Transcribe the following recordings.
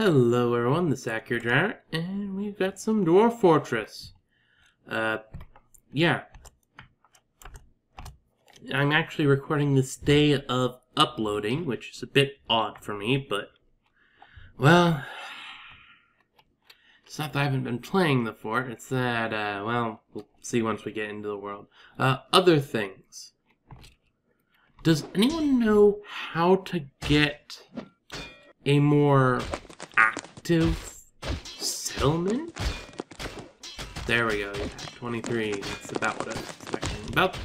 Hello everyone, this is Akhier, and we've got some Dwarf Fortress. Yeah. I'm actually recording this day of uploading, which is a bit odd for me, but, well, it's not that I haven't been playing the fort, it's that, well, we'll see once we get into the world. Other things. Does anyone know how to get a more active settlement? There we go, yeah, 23, that's about what I was expecting. About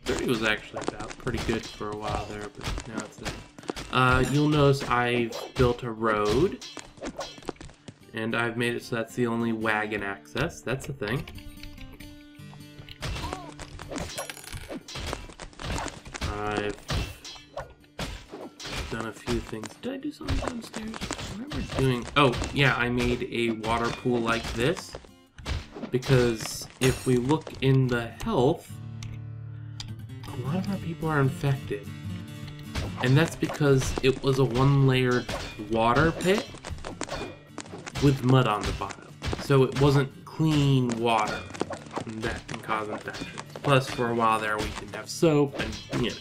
30 was actually about pretty good for a while there, but now it's there. You'll notice I've built a road, and I've made it so that's the only wagon access, that's the thing. I've done a few things. Did I do something downstairs? I remember doing... Oh, yeah, I made a water pool like this. Because if we look in the health, a lot of our people are infected. And that's because it was a one-layered water pit with mud on the bottom. So it wasn't clean water. And that can cause infections. Plus, for a while there, we didn't have soap and, you know,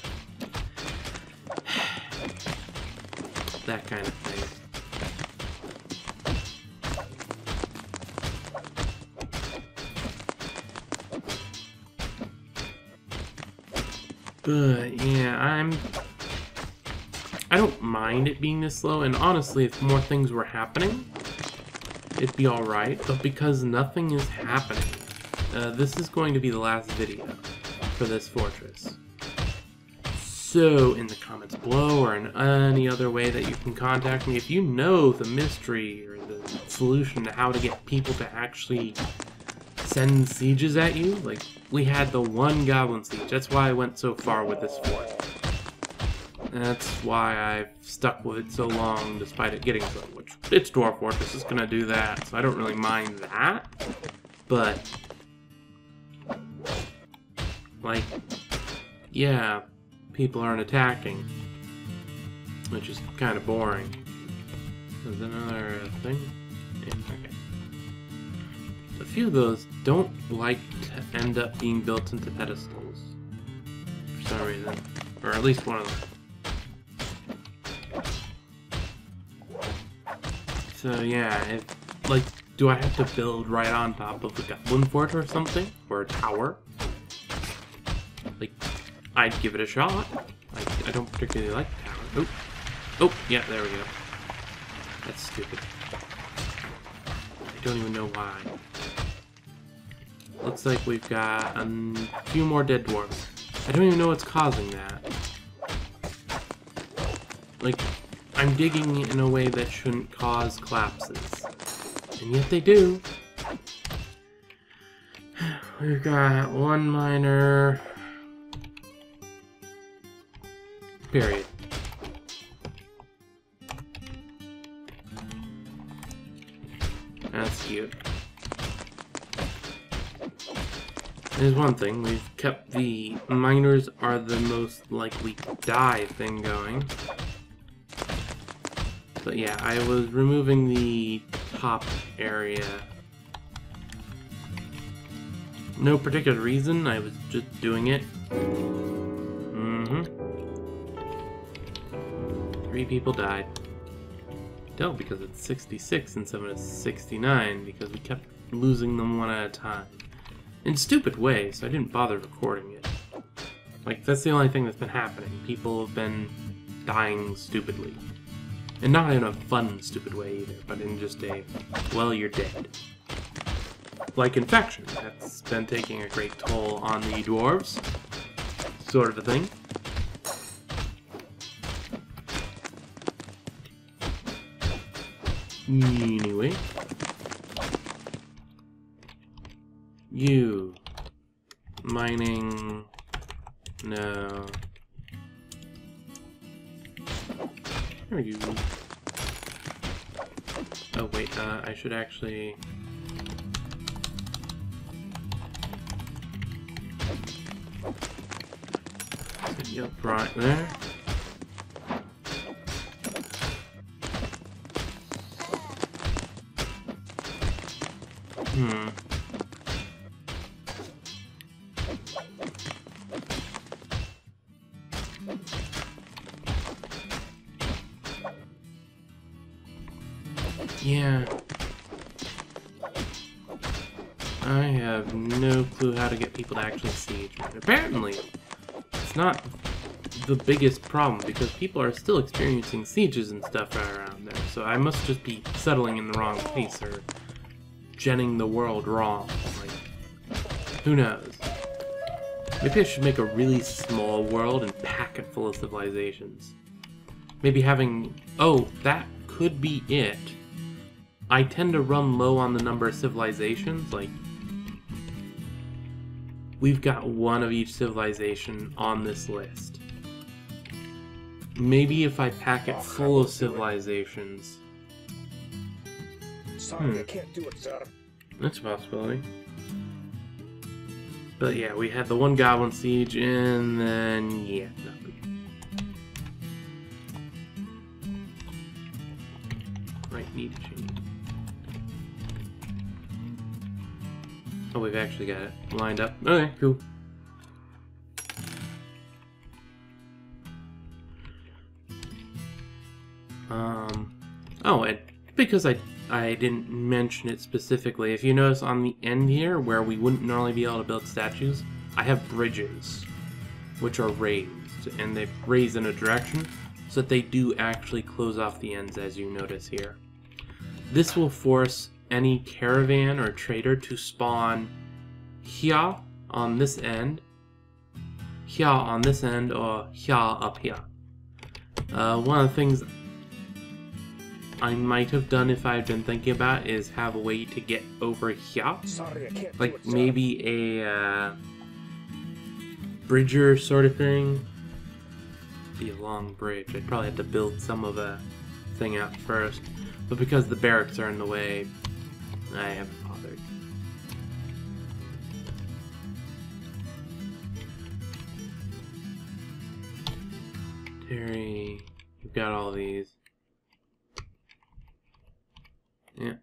that kind of thing. But yeah, I don't mind it being this slow, and honestly, if more things were happening, it'd be alright, but because nothing is happening, this is going to be the last video for this fortress. So, in the comments below, or in any other way that you can contact me, if you know the mystery or the solution to how to get people to actually send sieges at you, like, we had the one goblin siege. That's why I went so far with this fort. That's why I've stuck with it so long, despite it getting slow, which, it's Dwarf Fortress, it's gonna do that, so I don't really mind that. But, like, yeah, people aren't attacking, which is kind of boring. There's another thing. Yeah, okay. A few of those don't like to end up being built into pedestals for some reason, or at least one of them. So yeah, like, do I have to build right on top of a goblin fort or something, or a tower? Like, I'd give it a shot. I don't particularly like the tower. Oh, yeah, there we go. That's stupid. I don't even know why. Looks like we've got a few more dead dwarves. I don't even know what's causing that. Like, I'm digging in a way that shouldn't cause collapses. And yet they do. We've got one miner. Period. That's cute. There's one thing, we've kept the miners are the most likely to die thing going. But yeah, I was removing the top area. No particular reason, I was just doing it. 3 people died. No, because it's 66 instead of 69, because we kept losing them one at a time. In stupid ways, so I didn't bother recording it. Like, that's the only thing that's been happening. People have been dying stupidly. And not in a fun, stupid way either, but in just a, well, you're dead. Like infection, that's been taking a great toll on the dwarves. Sort of a thing. Anyway. You. Mining. No. Where are you? Oh wait, I should actually... Set you up right there. Hmm. Yeah. I have no clue how to get people to actually siege. Apparently, it's not the biggest problem because people are still experiencing sieges and stuff around there. So I must just be settling in the wrong place or genning the world wrong. Like, who knows? Maybe I should make a really small world and pack it full of civilizations. Maybe having... Oh, that could be it. I tend to run low on the number of civilizations. Like, we've got one of each civilization on this list. Maybe if I pack it full of civilizations. Sorry, I can't do it, sir. That's a possibility. But yeah, we had the one goblin siege, and then yeah, nothing. Right, need to change. Oh, we've actually got it lined up. Okay, cool. Oh, and because I didn't mention it specifically, if you notice on the end here, where we wouldn't normally be able to build statues, I have bridges, which are raised, and they're raised in a direction, so that they do actually close off the ends, as you notice here. This will force any caravan or trader to spawn here on this end, here on this end, or here up here. One of the things I might have done if I had been thinking about it is have a way to get over here. Sorry, I can't Like do it, sir. maybe a bridger sort of thing. Be a long bridge. I'd probably have to build some of a thing out first. But because the barracks are in the way, I haven't bothered. Terry, you've got all these. Yeah.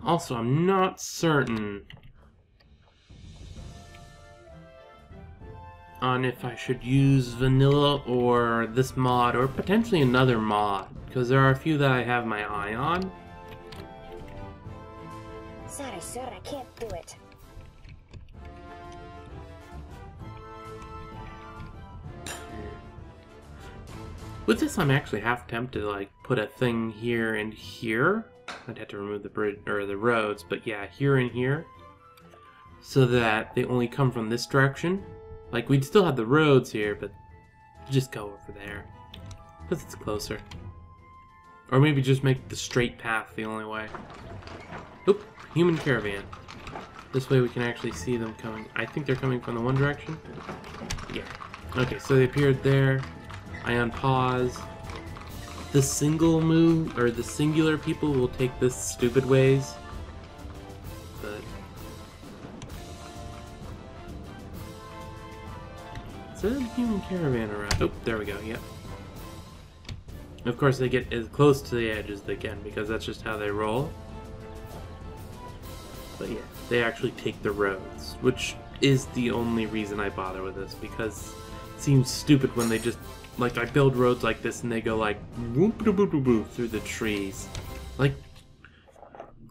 Also, I'm not certain on if I should use vanilla or this mod or potentially another mod, because there are a few that I have my eye on. Sorry, sir, I can't do it. With this, I'm actually half tempted to like put a thing here and here. I'd have to remove the bridge or the roads, but yeah, here and here, so that they only come from this direction. Like we'd still have the roads here, but just go over there because it's closer. Or maybe just make the straight path the only way. Oop, human caravan. This way we can actually see them coming. I think they're coming from the one direction. Yeah. Okay, so they appeared there. I unpause. The single move, or the singular people will take this stupid ways. But... is there a human caravan around? Oh, there we go, yep. Of course they get as close to the edge as they can, because that's just how they roll. But yeah, they actually take the roads, which is the only reason I bother with this, because it seems stupid when they just... like, I build roads like this and they go like whoop-a-boop-a-boop through the trees. Like,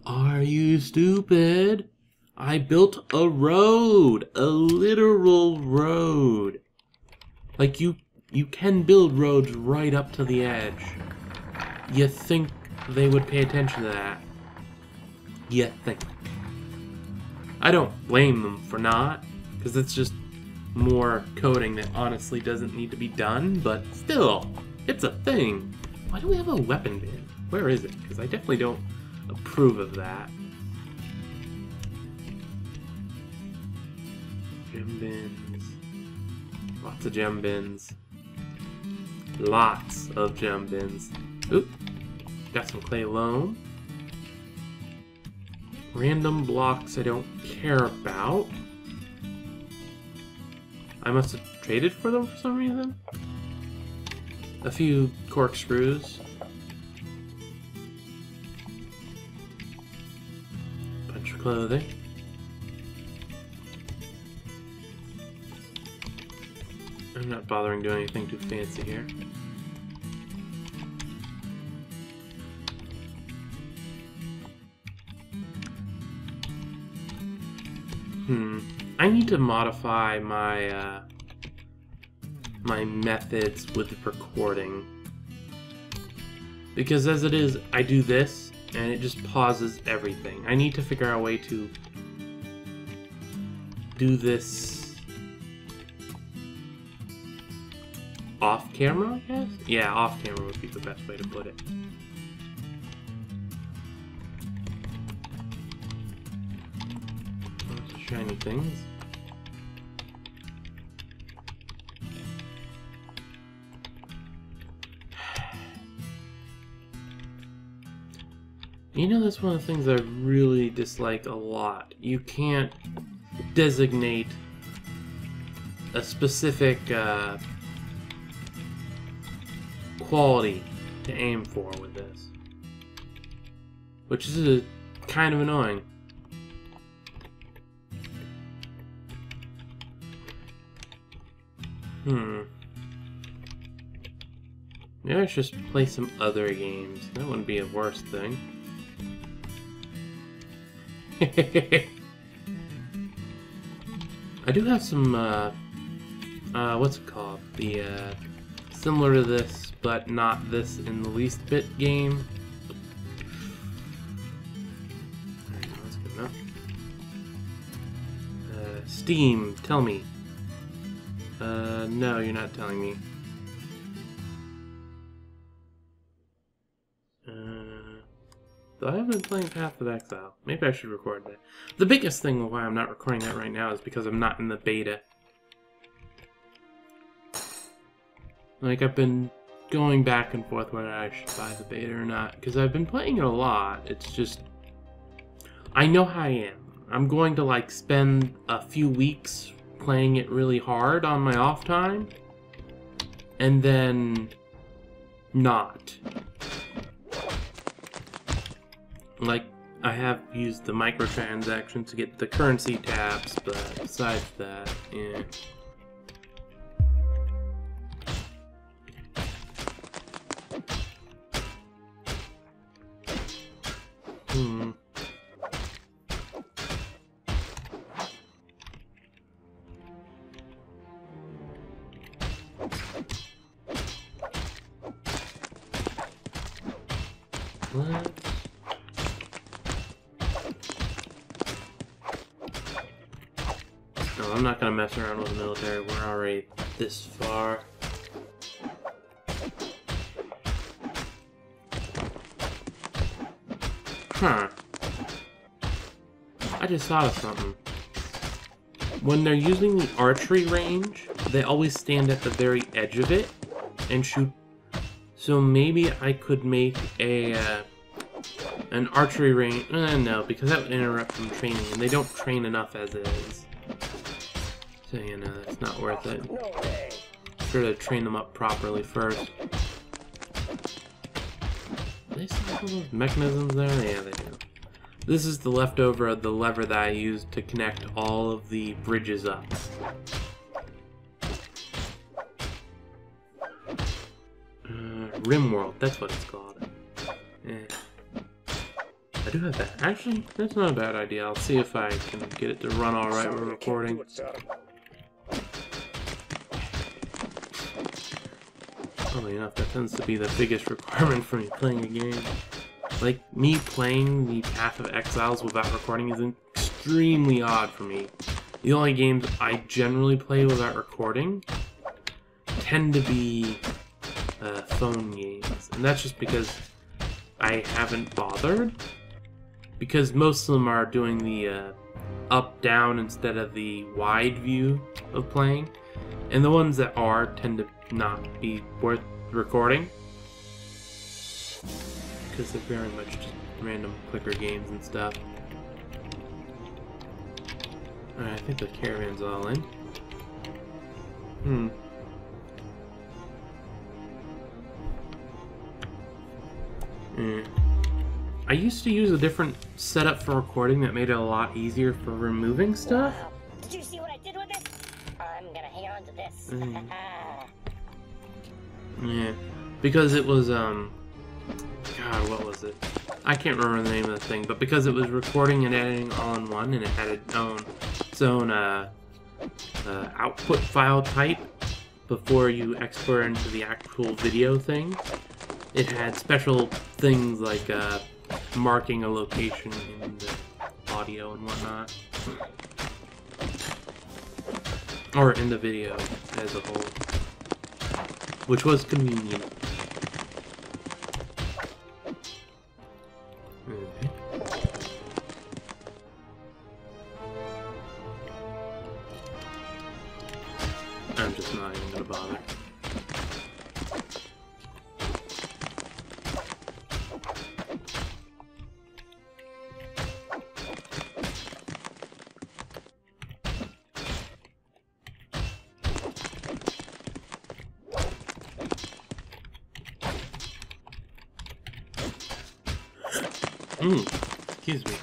are you stupid? I built a road, a literal road. Like, you can build roads right up to the edge. You think they would pay attention to that? You think. I don't blame them for not, because it's just more coding that honestly doesn't need to be done, but still, it's a thing. Why do we have a weapon bin? Where is it? Because I definitely don't approve of that. Gem bins. Lots of gem bins. Lots of gem bins. Oop. Got some clay loam. Random blocks I don't care about. I must have traded for them for some reason. a few corkscrews. Bunch of clothing. I'm not bothering doing anything too fancy here. I need to modify my my methods with recording, because as it is, I do this and it just pauses everything. I need to figure out a way to do this off camera, I guess? Yeah, off camera would be the best way to put it. Shiny things. You know, that's one of the things I really dislike a lot. You can't designate a specific quality to aim for with this, which is kind of annoying. Maybe I should just play some other games. That wouldn't be a worse thing. I do have some, what's it called? The, similar to this, but not this in the least bit game. Alright, that's good enough. Steam, tell me. No, you're not telling me. Though I haven't been playing Path of Exile. Maybe I should record that. The biggest thing why I'm not recording that right now is because I'm not in the beta. Like, I've been going back and forth whether I should buy the beta or not, because I've been playing it a lot. It's just, I know how I am. I'm going to, like, spend a few weeks playing it really hard on my off time, and then not. Like, I have used the microtransactions to get the currency tabs, but besides that, yeah. What? No, I'm not gonna mess around with the military. We're already this far. Huh. I just thought of something. When they're using the archery range, they always stand at the very edge of it and shoot. So maybe I could make a an archery range. No, because that would interrupt them training, and they don't train enough as it is. So, you know, that's not worth it. Sure to train them up properly first. Do they still have those mechanisms there? Yeah, they do. This is the leftover of the lever that I used to connect all of the bridges up. Rimworld, that's what it's called. Yeah. I do have that. Actually, that's not a bad idea. I'll see if I can get it to run alright when we're recording. Funnily enough, that tends to be the biggest requirement for me playing a game. Like, me playing the Path of Exiles without recording is extremely odd for me. The only games I generally play without recording tend to be phone games. And that's just because I haven't bothered. Because most of them are doing the up-down instead of the wide view of playing. And the ones that are tend to not be worth recording. Because they're very much just random clicker games and stuff. Alright, I think the caravan's all in. I used to use a different setup for recording that made it a lot easier for removing stuff. Wow. Did you see what I did with this? I'm gonna hang on to this. Yeah, because it was, God, what was it? I can't remember the name of the thing, but because it was recording and editing all in one, and it had its own output file type before you export into the actual video thing, it had special things like marking a location in the audio and whatnot. Or in the video as a whole. Which was convenient. Okay. I'm just not even gonna bother. Excuse me.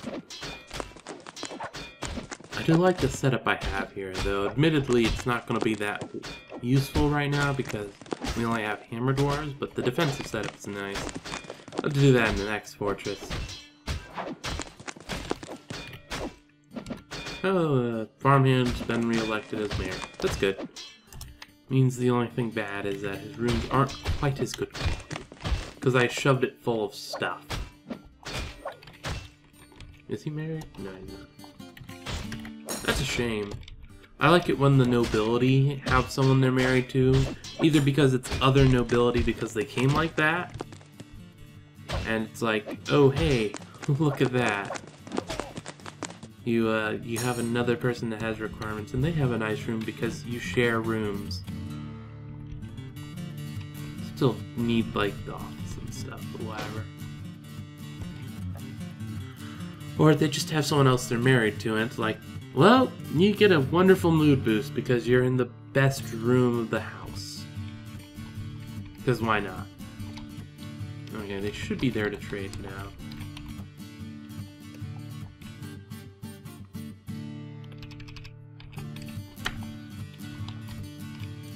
I do like the setup I have here, though admittedly it's not going to be that useful right now because we only have hammer dwarves, but the defensive setup is nice. I'll do that in the next fortress. Oh, farmhand's been re-elected as mayor. That's good. Means the only thing bad is that his rooms aren't quite as good quality, because I shoved it full of stuff. Is he married? No, he's not. That's a shame. I like it when the nobility have someone they're married to, either because it's other nobility because they came like that, and it's like, oh hey, look at that. You have another person that has requirements, and they have a nice room because you share rooms. Still need like the office and stuff, but whatever. Or they just have someone else they're married to, and it's like, well, you get a wonderful mood boost because you're in the best room of the house. Because why not? Okay, they should be there to trade now.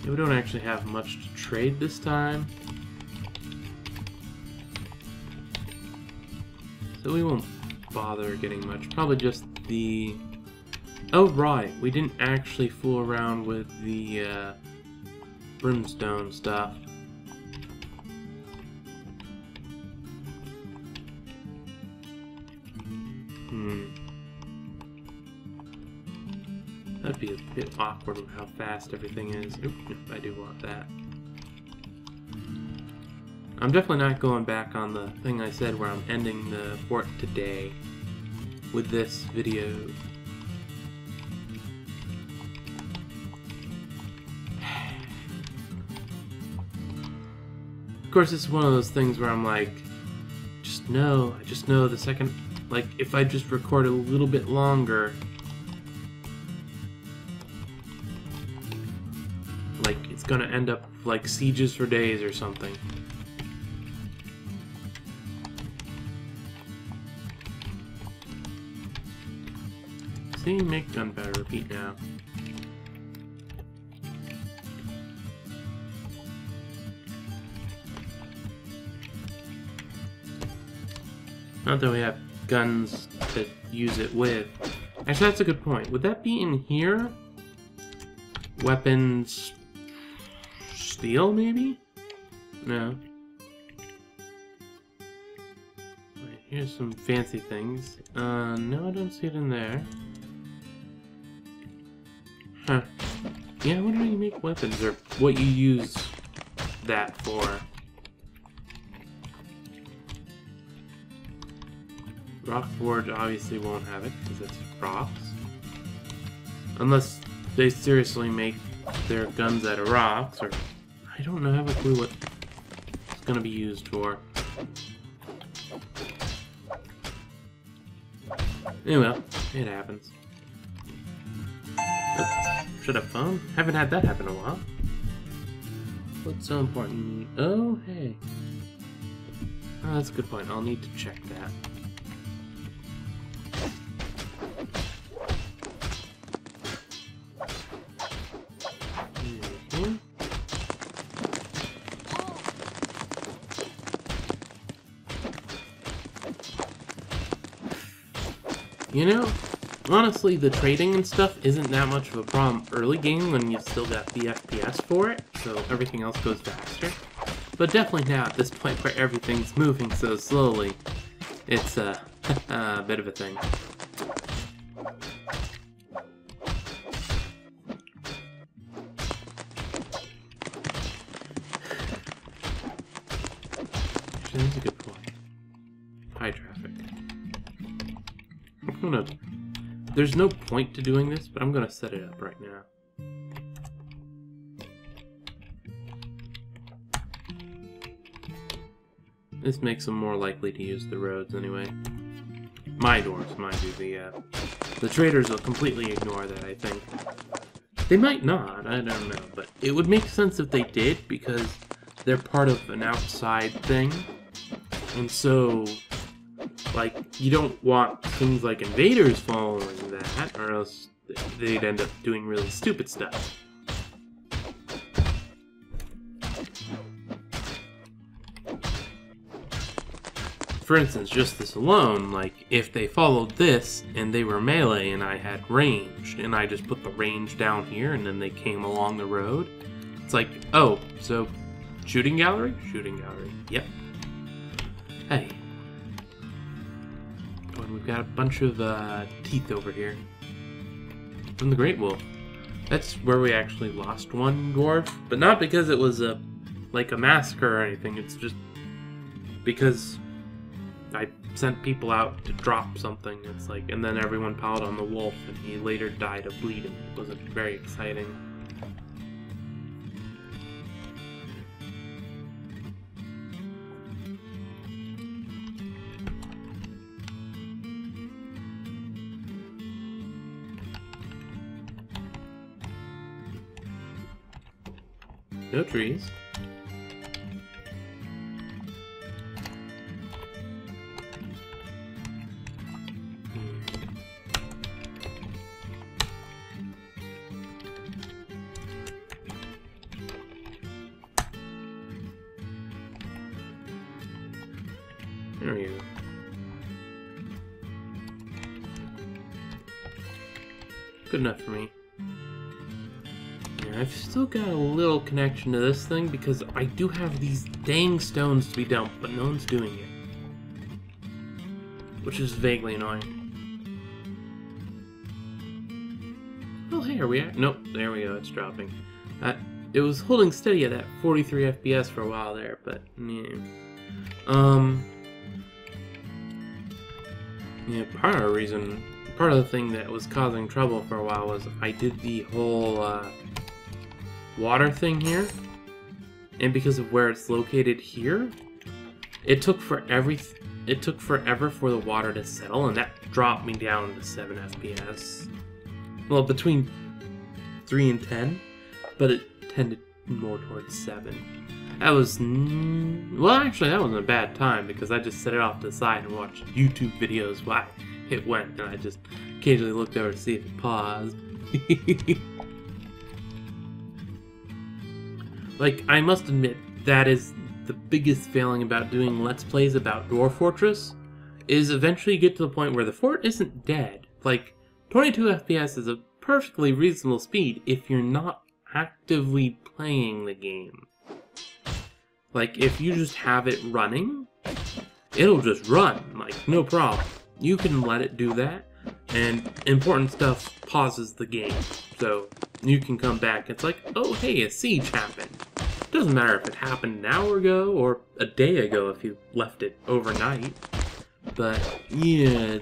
Yeah, we don't actually have much to trade this time. So we won't bother getting much. Probably just the... Oh, right. We didn't actually fool around with the brimstone stuff. That'd be a bit awkward with how fast everything is. Oop, I do want that. I'm definitely not going back on the thing I said where I'm ending the fort today with this video. Of course, it's one of those things where I'm like, I just know the second, like, if I just record a little bit longer, like, it's gonna end up like sieges for days or something. See, make gunpowder, repeat now. Not that we have guns to use it with. Actually, that's a good point. Would that be in here? Weapons... steel, maybe? No. Wait, here's some fancy things. No, I don't see it in there. Huh. Yeah, I wonder how you make weapons, or what you use that for. Rock Forge obviously won't have it, because it's rocks. Unless they seriously make their guns out of rocks, or... I don't know, I have a clue what it's gonna be used for. Anyway, it happens. Oh, shut up, phone. Haven't had that happen in a while. What's so important? Oh, hey. Oh, that's a good point. I'll need to check that. You know, honestly, the trading and stuff isn't that much of a problem early game when you've still got the FPS for it, so everything else goes faster. But definitely now at this point where everything's moving so slowly, it's a bit of a thing. Actually, that's a good point. High traffic. I'm gonna... There's no point to doing this, but I'm gonna set it up right now. This makes them more likely to use the roads anyway. My dwarves, mind you. The traders will completely ignore that, I think. They might not, I don't know, but it would make sense if they did, because they're part of an outside thing. And so, like, you don't want things like invaders following that, or else they'd end up doing really stupid stuff. For instance, just this alone, like, if they followed this, and they were melee, and I had ranged, and I just put the range down here, and then they came along the road, it's like, oh, so, shooting gallery? Shooting gallery, yep. Hey. Oh, and we've got a bunch of, teeth over here. From the Great Wolf. That's where we actually lost one dwarf, but not because it was like a massacre or anything, it's just because I sent people out to drop something, it's like, and then everyone piled on the wolf, and he later died of bleeding. It wasn't very exciting. No trees. There we go. Good enough for me. Yeah, I've still got a little connection to this thing because I do have these dang stones to be dumped, but no one's doing it. Which is vaguely annoying. Oh, hey, are we at? Nope, there we go, it's dropping. It was holding steady at that 43 FPS for a while there, but yeah. Yeah, part of the thing that was causing trouble for a while was I did the whole water thing here, and because of where it's located here, it took forever for the water to settle, and that dropped me down to 7 FPS. Well, between 3 and 10, but it tended more towards 7. That was... well, actually, that wasn't a bad time, because I just set it off to the side and watched YouTube videos while it went, and I just occasionally looked over to see if it paused. Like, I must admit, that is the biggest failing about doing Let's Plays about Dwarf Fortress, is eventually you get to the point where the fort isn't dead. Like, 22 FPS is a perfectly reasonable speed if you're not actively playing the game. Like, if you just have it running, it'll just run, like, no problem. You can let it do that, and important stuff pauses the game. So, you can come back, it's like, oh hey, a siege happened. Doesn't matter if it happened an hour ago, or a day ago if you left it overnight. But, yeah,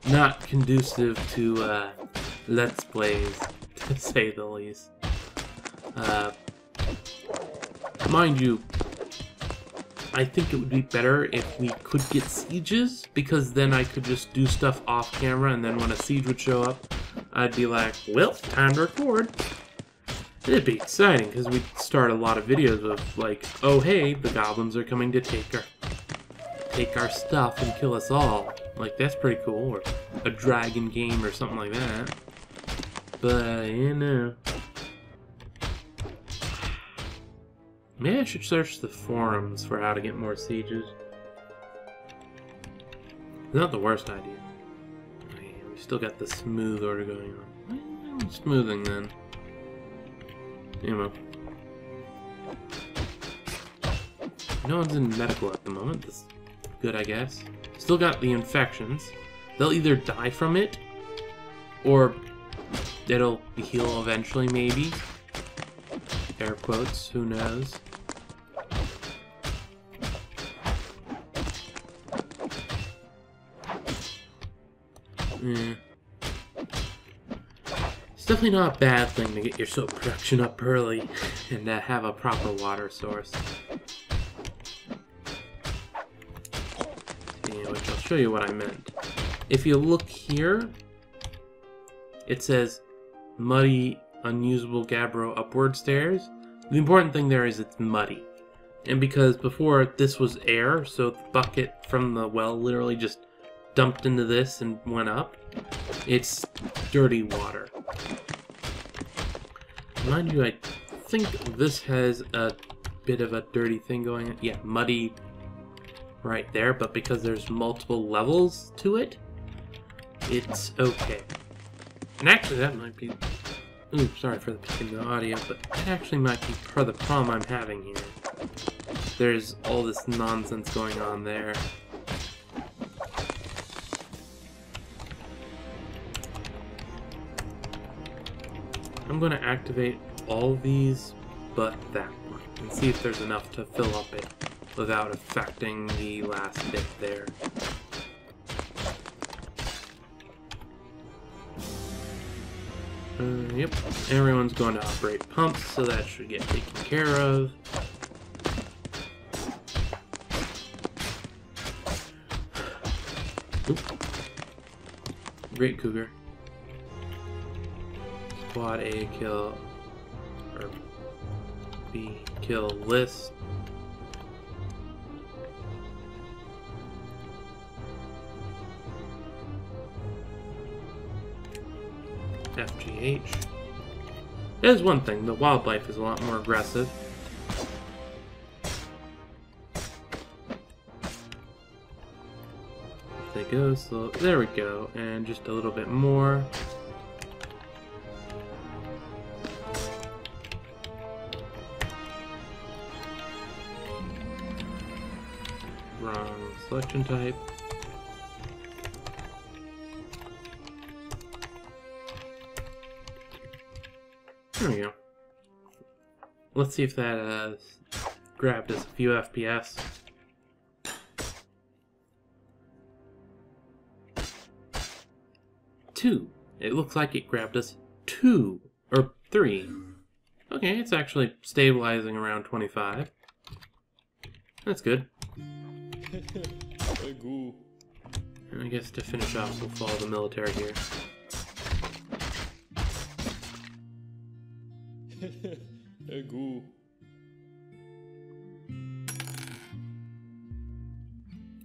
not conducive to, Let's Plays, to say the least. Mind you, I think it would be better if we could get sieges, because then I could just do stuff off camera, and then when a siege would show up, I'd be like, well, time to record. It'd be exciting, because we'd start a lot of videos of, like, oh hey, the goblins are coming to take our stuff and kill us all. Like, that's pretty cool, or a dragon game or something like that. But, you know. Maybe I should search the forums for how to get more sieges. It's not the worst idea. Oh, still got the smooth order going on. Smoothing then. Anyway. No one's in medical at the moment. That's good, I guess. Still got the infections. They'll either die from it, or it'll heal eventually, maybe. Air quotes, who knows. Yeah. It's definitely not a bad thing to get your soap production up early and to have a proper water source. Yeah, which I'll show you what I meant. If you look here, it says muddy, unusable Gabbro upward stairs. The important thing there is it's muddy. And because before this was air, so the bucket from the well literally just dumped into this and went up, it's dirty water. Mind you, I think this has a bit of a dirty thing going on. Yeah, muddy right there, but because there's multiple levels to it, it's okay. And actually that might be... Ooh, sorry for the peak in the audio, but that actually might be part of the problem I'm having here. There's all this nonsense going on there. I'm going to activate all these but that one and see if there's enough to fill up it without affecting the last bit there. Yep, everyone's going to operate pumps, so that should get taken care of. Oop. Great Cougar. Squad A kill, or B kill list. FGH. There's one thing, the wildlife is a lot more aggressive. They go slow. There we go, and just a little bit more. Wrong selection type. There we go. Let's see if that grabbed us a few FPS. Two. It looks like it grabbed us 2 or 3. Okay, it's actually stabilizing around 25. That's good. And I guess to finish off, we'll follow the military here.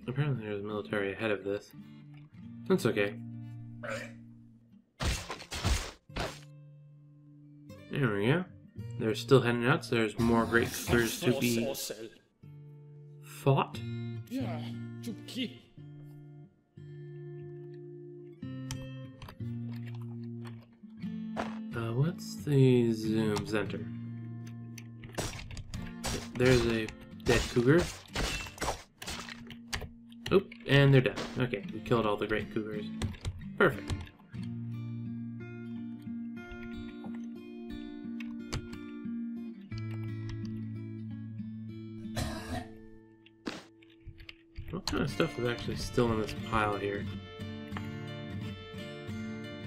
Apparently there's military ahead of this. That's okay. There we go. They're still heading out, so there's more great cougars to be fought. What's the zoom center? There's a dead cougar. Oop, and they're dead. Okay, we killed all the great cougars. Perfect. What kind of stuff is actually still in this pile here?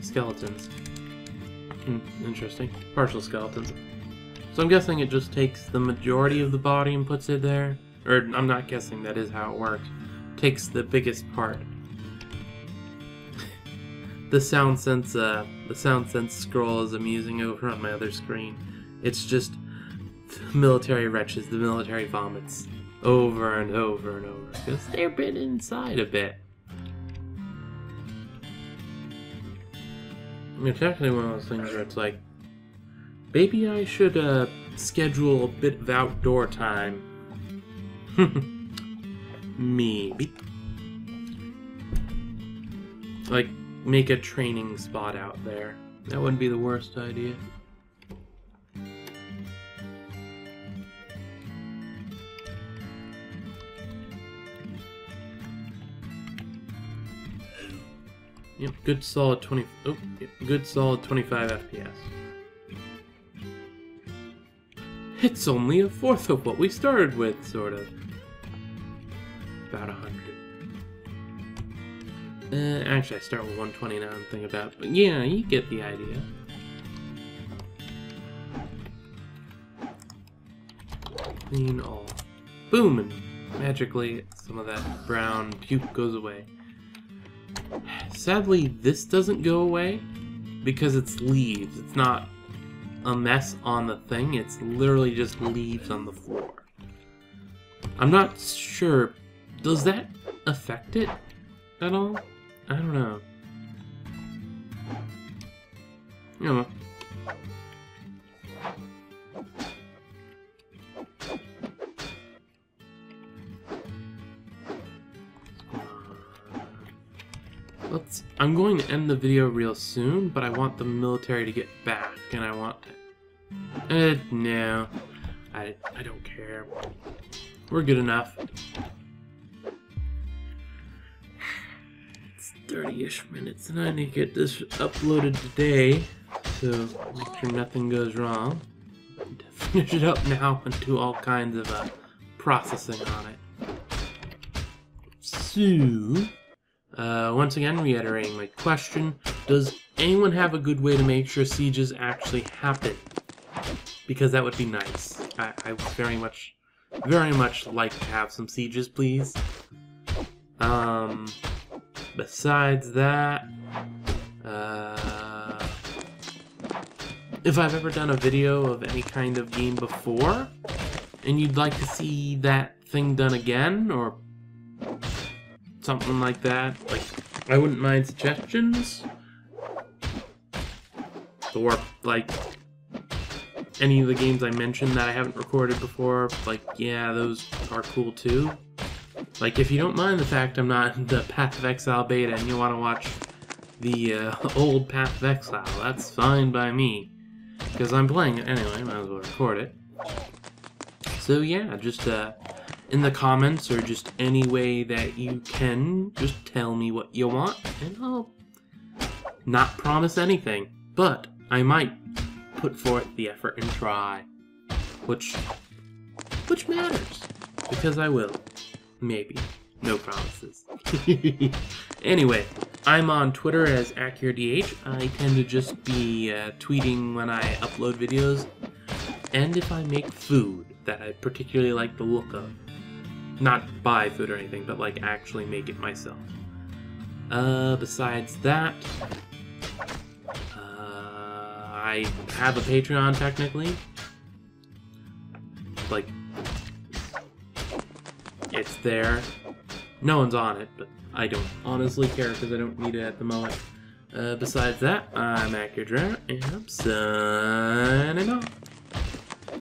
Skeletons. Interesting. Partial skeletons. So I'm guessing it just takes the majority of the body and puts it there? Or, I'm not guessing, that is how it works. Takes the biggest part. The sound sense scroll is amusing over on my other screen. It's just the military retches, the military vomits. Over and over and over. Because they've been inside a bit. I mean, it's actually one of those things where it's like, maybe I should schedule a bit of outdoor time. Maybe. Like, make a training spot out there. That wouldn't be the worst idea. Yep, good solid 20. Oh, yep, good solid 25 FPS. It's only a fourth of what we started with, sort of. About 100. Actually, I start with 120 now. I'm thinking about, but yeah, you get the idea. Clean all. Boom, and magically, some of that brown puke goes away. Sadly, this doesn't go away because it's leaves. It's not a mess on the thing. It's literally just leaves on the floor. I'm not sure. Does that affect it at all? I don't know. You know. I'm going to end the video real soon, but I want the military to get back, and I want to... no. I don't care. We're good enough. It's 30-ish minutes, and I need to get this uploaded today, so make sure nothing goes wrong. To finish it up now and do all kinds of processing on it. So... once again, reiterating my question, does anyone have a good way to make sure sieges actually happen? Because that would be nice. I would very much like to have some sieges, please. Besides that, if I've ever done a video of any kind of game before, and you'd like to see that thing done again, or something like that, like, I wouldn't mind suggestions, or like any of the games I mentioned that I haven't recorded before, like, yeah, those are cool too. Like, if you don't mind the fact I'm not in the Path of Exile beta and you want to watch the old Path of Exile, that's fine by me, because I'm playing it anyway, might as well record it. So yeah, just in the comments, or just any way that you can, just tell me what you want, and I'll not promise anything, but I might put forth the effort and try, which matters, because I will. Maybe. No promises. Anyway, I'm on Twitter as AkhierDH. I tend to just be tweeting when I upload videos, and if I make food that I particularly like the look of. Not buy food or anything, but like actually make it myself. Besides that, I have a Patreon technically. Like, it's there. No one's on it, but I don't honestly care because I don't need it at the moment. Besides that, I'm Akhier, and I'm signing off.